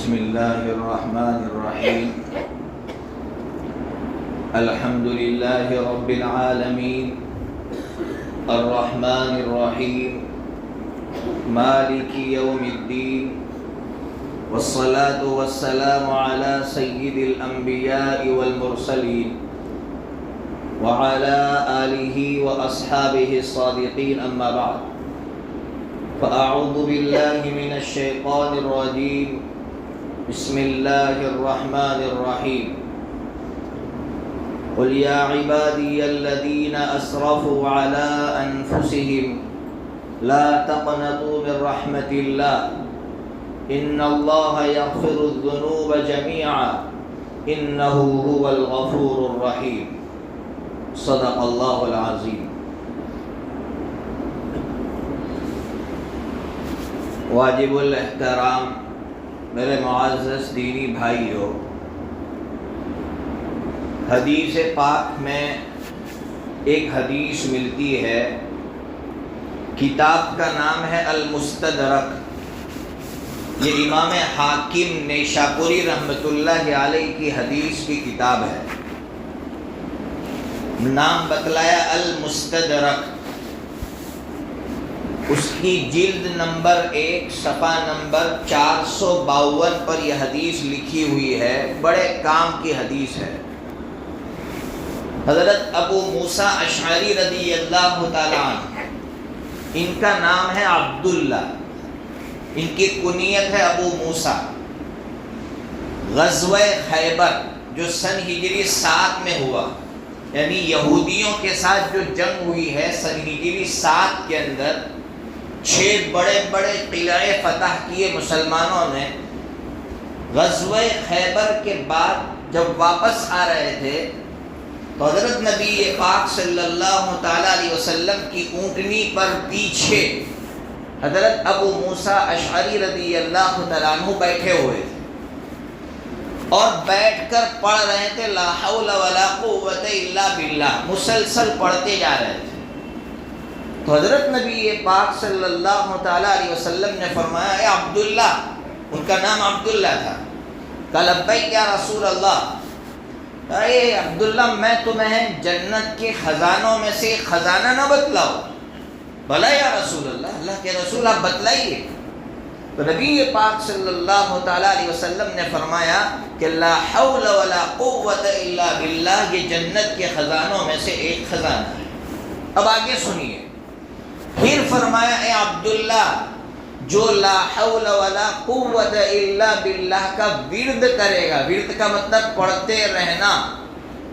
بسم الله الرحمن الرحيم. الحمد لله رب العالمين الرحمن الرحيم مالك يوم الدين، والصلاة والسلام على سيد الأنبياء والمرسلين وعلى آله وأصحابه الصادقين، أما بعد، فأعوذ بالله من الشيطان الرجيم. بسم الله الرحمن الرحيم. قل يا عبادي الذين أسرفوا على أنفسهم لا تقنطوا من رحمة الله إن الله يغفر الذنوب جميعا إنه هو الغفور الرحيم. صدق الله العظيم. واجب الاحترام میرے معزز دینی بھائیوں، حدیث پاک میں ایک حدیث ملتی ہے، کتاب کا نام ہے المستدرک. یہ امام حاکم نیشاپوری رحمۃ اللہ علیہ کی حدیث کی کتاب ہے. نام بتلایا المستدرک. اس کی جلد نمبر 1 صفحہ نمبر 452 پر یہ حدیث لکھی ہوئی ہے. بڑے کام کی حدیث ہے. حضرت ابو موسیٰ اشعری رضی اللہ تعالیٰ عنہ، ان کا نام ہے عبداللہ، ان کی کنیت ہے ابو موسیٰ. غزوہ خیبر جو سن ہجری 7 میں ہوا، یعنی یہودیوں کے ساتھ جو جنگ ہوئی ہے سن ہجری 7 کے اندر، 6 بڑے بڑے قلعے فتح کیے مسلمانوں نے. غزوہ خیبر کے بعد جب واپس آ رہے تھے تو حضرت نبی پاک صلی اللہ تعالیٰ علیہ وسلم کی اونٹنی پر پیچھے حضرت ابو موسیٰ اشعری رضی اللہ تعالیٰ عنہ بیٹھے ہوئے تھے اور بیٹھ کر پڑھ رہے تھے لا حول ولا قوت الا باللہ، مسلسل پڑھتے جا رہے تھے. تو حضرت نبی پاک صلی اللہ تعالیٰ علیہ وسلم نے فرمایا اے عبداللہ، ان کا نام عبداللہ تھا. کہ لبیک یا رسول اللہ، اے عبداللہ میں تمہیں جنت کے خزانوں میں سے خزانہ نہ بتلاؤ؟ بھلا یا رسول اللہ، اللہ کے رسول آپ بتلائیے. تو نبی پاک صلی اللہ تعالیٰ علیہ وسلم نے فرمایا کہ لا حول ولا قوت الا باللہ، یہ جنت کے خزانوں میں سے ایک خزانہ ہے. اب آگے سنیے. پھر فرمایا اے عبداللہ، جو لا حول ولا قوت الا باللہ کا ورد کرے گا، ورد کا مطلب پڑھتے رہنا،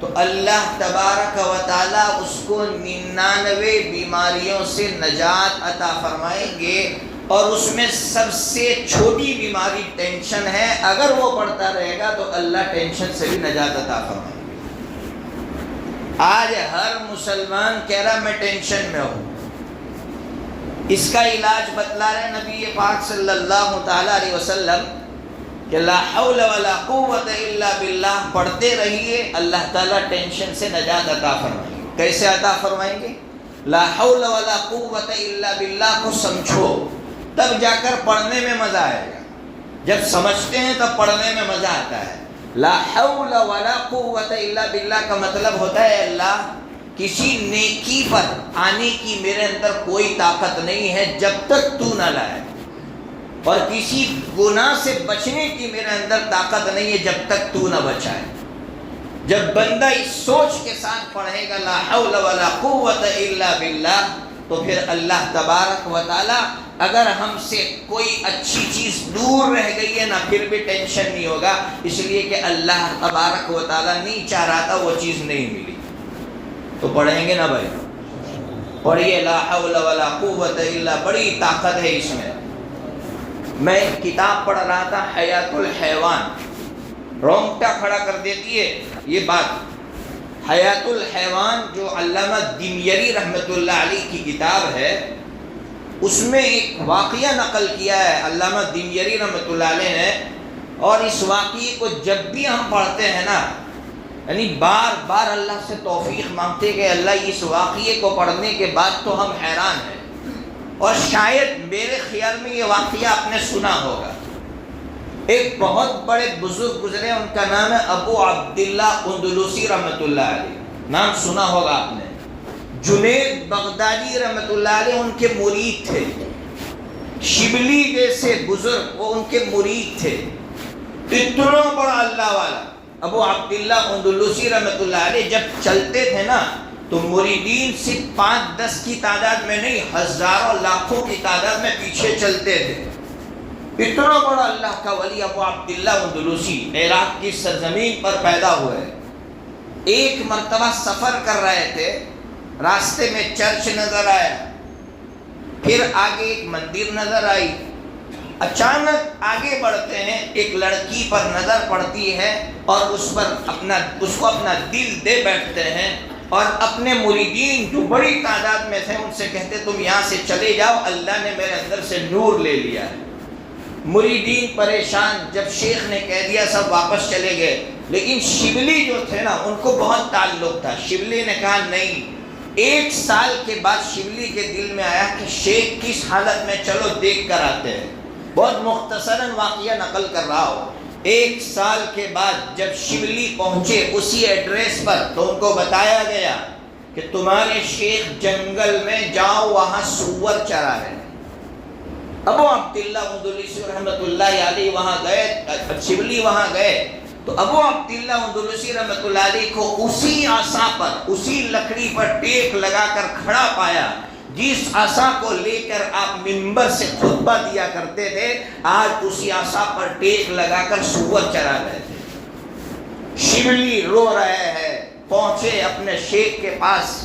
تو اللہ تبارک و تعالیٰ اس کو 99 بیماریوں سے نجات عطا فرمائیں گے. اور اس میں سب سے چھوٹی بیماری ٹینشن ہے، اگر وہ پڑھتا رہے گا تو اللہ ٹینشن سے بھی نجات عطا فرمائیں گے. آج ہر مسلمان کہہ رہا میں ٹینشن میں ہوں. اس کا علاج بتلا رہے نبی پاک صلی اللہ تعالیٰ علیہ وسلم کہ لا حول ولا قوت الا باللہ پڑھتے رہیے، اللہ تعالیٰ ٹینشن سے نجات عطا فرمائیں گے. کیسے عطا فرمائیں گے؟ لا حول ولا قوت الا باللہ کو سمجھو، تب جا کر پڑھنے میں مزہ آئے گا. جب سمجھتے ہیں تب پڑھنے میں مزہ آتا ہے. لا حول ولا قوت الا باللہ کا مطلب ہوتا ہے اللہ کسی نیکی پر آنے کی میرے اندر کوئی طاقت نہیں ہے جب تک تو نہ لائے، اور کسی گناہ سے بچنے کی میرے اندر طاقت نہیں ہے جب تک تو نہ بچائے. جب بندہ اس سوچ کے ساتھ پڑھے گا لا حول ولا قوت الا باللہ، تو پھر اللہ تبارک و تعالی اگر ہم سے کوئی اچھی چیز دور رہ گئی ہے نا، پھر بھی ٹینشن نہیں ہوگا، اس لیے کہ اللہ تبارک و تعالی نہیں چاہ رہا تھا وہ چیز نہیں ملی. تو پڑھیں گے نا بھائی، پڑھیے لا حول ولا قوت الا، بڑی طاقت ہے اس میں. میں ایک کتاب پڑھ رہا تھا حیات الحیوان، رونگٹا کھڑا کر دیتی ہے یہ بات. حیات الحیوان جو علامہ دمیری رحمۃ اللہ علیہ کی کتاب ہے، اس میں ایک واقعہ نقل کیا ہے علامہ دمیری رحمۃ اللہ علیہ نے. اور اس واقعے کو جب بھی ہم پڑھتے ہیں نا، یعنی بار بار اللہ سے توفیق مانگتے کہ اللہ اس واقعے کو پڑھنے کے بعد تو ہم حیران ہیں، اور شاید میرے خیال میں یہ واقعہ آپ نے سنا ہوگا. ایک بہت بڑے بزرگ گزرے، ان کا نام ہے ابو عبداللہ اندلسی رحمۃ اللہ علیہ، نام سنا ہوگا آپ نے۔ جنید بغدادی رحمۃ اللہ علیہ ان کے مرید تھے، شبلی جیسے بزرگ وہ ان کے مرید تھے، اتنا بڑا اللہ والا۔ ابو عبداللہ اندلسی رحمۃ اللہ علیہ جب چلتے تھے نا تو مریدین صرف 5-10 کی تعداد میں نہیں، ہزاروں لاکھوں کی تعداد میں پیچھے چلتے تھے۔ اتنا بڑا اللہ کا ولی ابو عبداللہ اندلسی عراق کی سرزمین پر پیدا ہوئے۔ ایک مرتبہ سفر کر رہے تھے، راستے میں چرچ نظر آیا، پھر آگے ایک مندر نظر آئی۔ اچانک آگے بڑھتے ہیں، ایک لڑکی پر نظر پڑتی ہے اور اس کو اپنا دل دے بیٹھتے ہیں، اور اپنے مریدین جو بڑی تعداد میں تھے ان سے کہتے تم یہاں سے چلے جاؤ، اللہ نے میرے اندر سے نور لے لیا ہے۔ مریدین پریشان، جب شیخ نے کہہ دیا سب واپس چلے گئے، لیکن شبلی جو تھے نا ان کو بہت تعلق تھا۔ شبلی نے کہا نہیں، 1 سال کے بعد شبلی کے دل میں آیا کہ شیخ کس حالت میں، چلو دیکھ کر آتے ہیں۔ بہت مختصراً واقعہ نقل کر رہا ہو۔ 1 سال کے بعد جب شبلی پہنچے اسی ایڈریس پر تو ان کو بتایا گیا کہ تمہارے شیخ جنگل میں جاؤ، وہاں سور چرا رہے ہیں۔ ابو عبداللہ اندلسی رحمۃ اللہ علیہ وہاں گئے، شبلی وہاں گئے تو ابو عبداللہ اندلسی رحمۃ اللہ علیہ کو اسی عصا پر، اسی لکڑی پر ٹیک لگا کر کھڑا پایا جس عصا کو لے کر آپ منبر سے خطبہ دیا کرتے تھے، آج اسی عصا پر ٹیک لگا کر سور چرا رہے تھے۔ شبلی رو رہے ہیں، پہنچے اپنے شیخ کے پاس،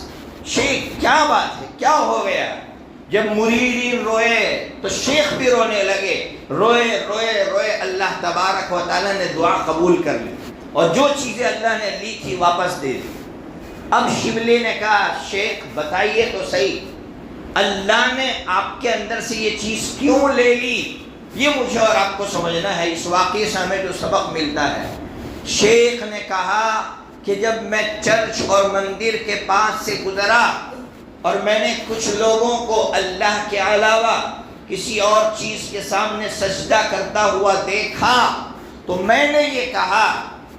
شیخ کیا بات ہے، کیا ہو گیا؟ جب مریدین روئے تو شیخ بھی رونے لگے، روئے روئے روئے، اللہ تبارک و تعالیٰ نے دعا قبول کر لی اور جو چیزیں اللہ نے لی تھی واپس دے دی۔ اب شبلی نے کہا شیخ بتائیے تو صحیح، اللہ نے آپ کے اندر سے یہ چیز کیوں لے لی؟ یہ مجھے اور آپ کو سمجھنا ہے، اس واقعے سے ہمیں جو سبق ملتا ہے۔ شیخ نے کہا کہ جب میں چرچ اور مندر کے پاس سے گزرا اور میں نے کچھ لوگوں کو اللہ کے علاوہ کسی اور چیز کے سامنے سجدہ کرتا ہوا دیکھا تو میں نے یہ کہا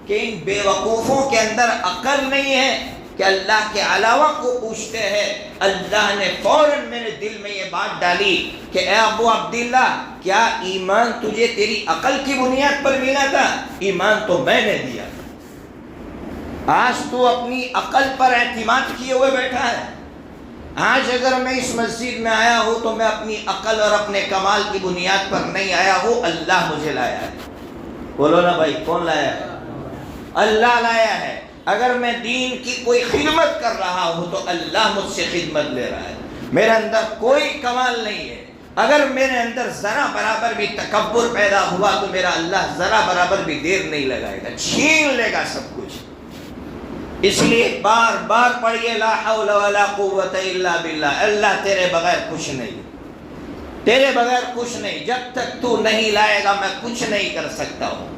کہ ان بے وقوفوں کے اندر عقل نہیں ہے کہ اللہ کے علاوہ کو پوچھتے ہیں۔ اللہ نے فوراً میرے دل میں یہ بات ڈالی کہ اے ابو عبداللہ، کیا ایمان تجھے تیری عقل کی بنیاد پر ملا تھا؟ ایمان تو میں نے دیا۔ آج تو اپنی عقل پر اعتماد کیے ہوئے بیٹھا ہے۔ آج اگر میں اس مسجد میں آیا ہوں تو میں اپنی عقل اور اپنے کمال کی بنیاد پر نہیں آیا ہوں، اللہ مجھے لایا ہے۔ بولو نا بھائی، کون لایا ہے؟ اللہ لایا ہے۔ اگر میں دین کی کوئی خدمت کر رہا ہوں تو اللہ مجھ سے خدمت لے رہا ہے، میرے اندر کوئی کمال نہیں ہے۔ اگر میرے اندر ذرا برابر بھی تکبر پیدا ہوا تو میرا اللہ ذرا برابر بھی دیر نہیں لگائے گا، چھین لے گا سب کچھ۔ اس لیے بار بار پڑھیے لا حول ولا قوت الا باللہ، اللہ تیرے بغیر کچھ نہیں، تیرے بغیر کچھ نہیں، جب تک تو نہیں لائے گا میں کچھ نہیں کر سکتا ہوں۔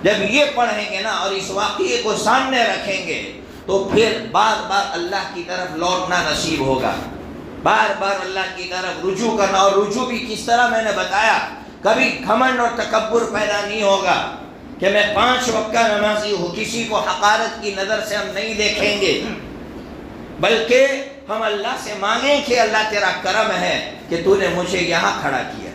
جب یہ پڑھیں گے نا اور اس واقعے کو سامنے رکھیں گے تو پھر بار بار اللہ کی طرف لوٹنا نصیب ہوگا، بار بار اللہ کی طرف رجوع کرنا۔ اور رجوع بھی کس طرح میں نے بتایا، کبھی گھمنڈ اور تکبر پیدا نہیں ہوگا کہ میں 5 وقت کا نمازی ہوں، کسی کو حقارت کی نظر سے ہم نہیں دیکھیں گے، بلکہ ہم اللہ سے مانگیں کہ اللہ تیرا کرم ہے کہ تو نے مجھے یہاں کھڑا کیا۔